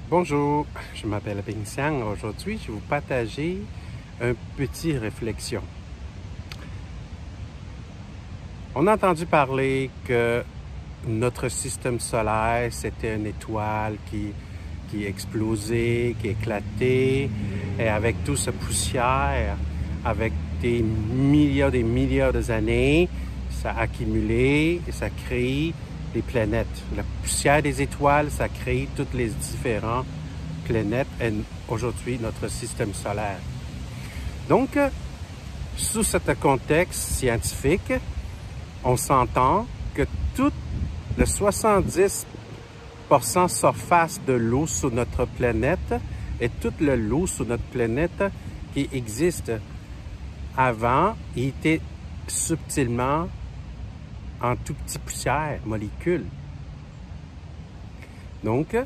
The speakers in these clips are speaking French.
Bonjour, je m'appelle Bing Xiang. Aujourd'hui, je vais vous partager une petite réflexion. On a entendu parler que notre système solaire, c'était une étoile qui explosait, qui éclatait, et avec toute cette poussière, avec des milliards d'années, ça a accumulé et ça crée des planètes. La poussière des étoiles, ça crée toutes les différentes planètes et aujourd'hui notre système solaire. Donc, sous ce contexte scientifique, on s'entend que tout le 70% surface de l'eau sur notre planète et toute l'eau sur notre planète qui existe avant était subtilement en tout petit poussière, molécules. Donc,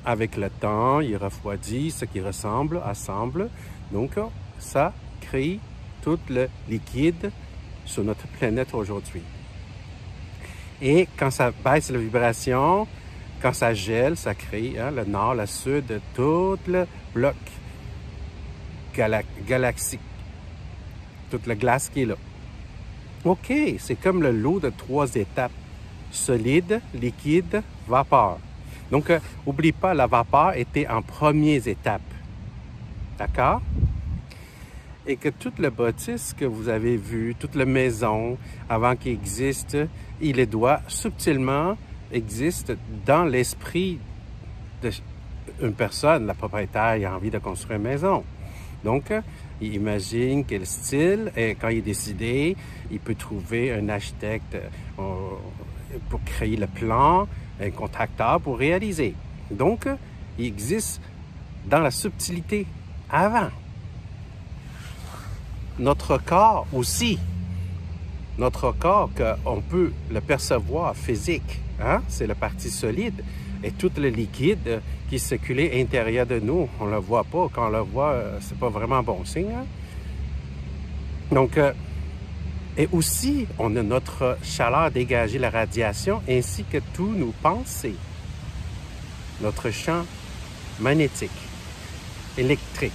avec le temps, il refroidit ce qui ressemble, assemble. Donc, ça crée tout le liquide sur notre planète aujourd'hui. Et quand ça baisse la vibration, quand ça gèle, ça crée le nord, le sud, tout le bloc galaxique, toute la glace qui est là. OK, c'est comme le lot de 3 étapes. Solide, liquide, vapeur. Donc, n'oublie pas, la vapeur était en première étape. D'accord? Et que toute le bâtisse que vous avez vu, toute la maison, avant qu'il existe, il doit subtilement existe dans l'esprit d'une personne. La propriétaire il a envie de construire une maison. Donc, il imagine quel style, et quand il est décidé, il peut trouver un architecte pour créer le plan, un contracteur pour réaliser. Donc, il existe dans la subtilité avant. Notre corps aussi, notre corps, on peut le percevoir physique, c'est la partie solide. Et tout le liquide qui circulait à l'intérieur de nous, on ne le voit pas. Quand on le voit, c'est pas vraiment bon signe. Donc, et aussi, on a notre chaleur dégagée, la radiation, ainsi que tous nos pensées. Notre champ magnétique, électrique.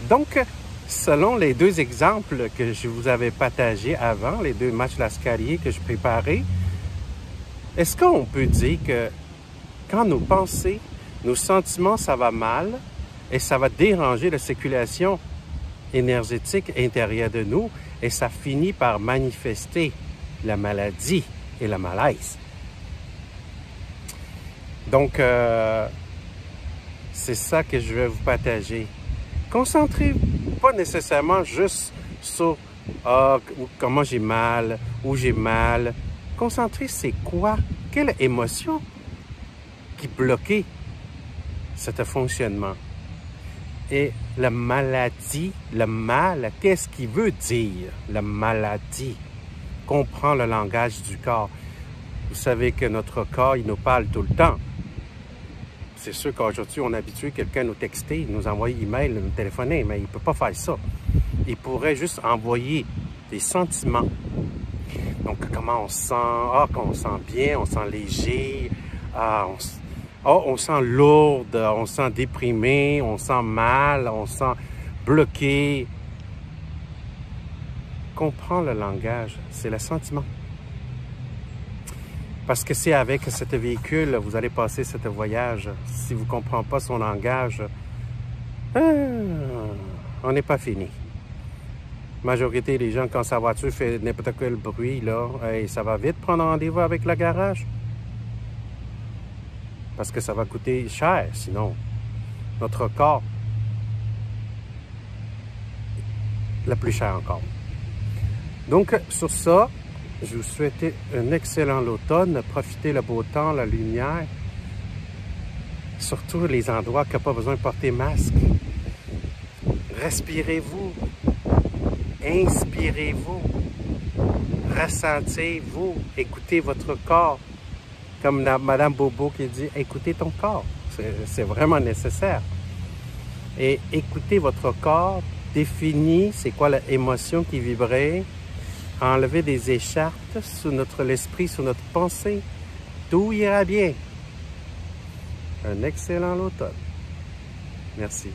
Donc, selon les 2 exemples que je vous avais partagés avant, les 2 matchs Lascarié que je préparais, est-ce qu'on peut dire que quand nos pensées, nos sentiments, ça va mal et ça va déranger la circulation énergétique intérieure de nous et ça finit par manifester la maladie et le malaise? Donc, c'est ça que je vais vous partager. Concentrez pas nécessairement juste sur comment j'ai mal ou j'ai mal. Concentrez, c'est quoi? Quelle émotion qui bloquait ce fonctionnement? Et la maladie, le mal, qu'est-ce qu'il veut dire, la maladie? Comprends le langage du corps. Vous savez que notre corps, il nous parle tout le temps. C'est sûr qu'aujourd'hui, on est habitué quelqu'un à nous texter, nous envoyer email, nous téléphoner, mais il ne peut pas faire ça. Il pourrait juste envoyer des sentiments. Donc, comment on se sent? Quand on se sent bien, on se sent léger. On se sent lourde, on se sent déprimé, on se sent mal, on se sent bloqué. Comprends le langage, c'est le sentiment. Parce que c'est avec ce véhicule, vous allez passer ce voyage. Si vous ne comprenez pas son langage, on n'est pas fini. La majorité des gens, quand sa voiture fait n'importe quel bruit, là, ça va vite prendre rendez-vous avec le garage. Parce que ça va coûter cher, sinon. Notre corps, le plus cher encore. Donc, sur ça, je vous souhaite un excellent automne. Profitez le beau temps, la lumière. Surtout les endroits qui n'ont pas besoin de porter masque. Respirez-vous. Inspirez-vous. Ressentez-vous. Écoutez votre corps. Comme Madame Bobo qui dit, écoutez ton corps. C'est vraiment nécessaire. Et écoutez votre corps. Définissez c'est quoi l'émotion qui vibrait. Enlever des écharpes sur notre esprit, sur notre pensée. Tout ira bien. un excellent automne. Merci.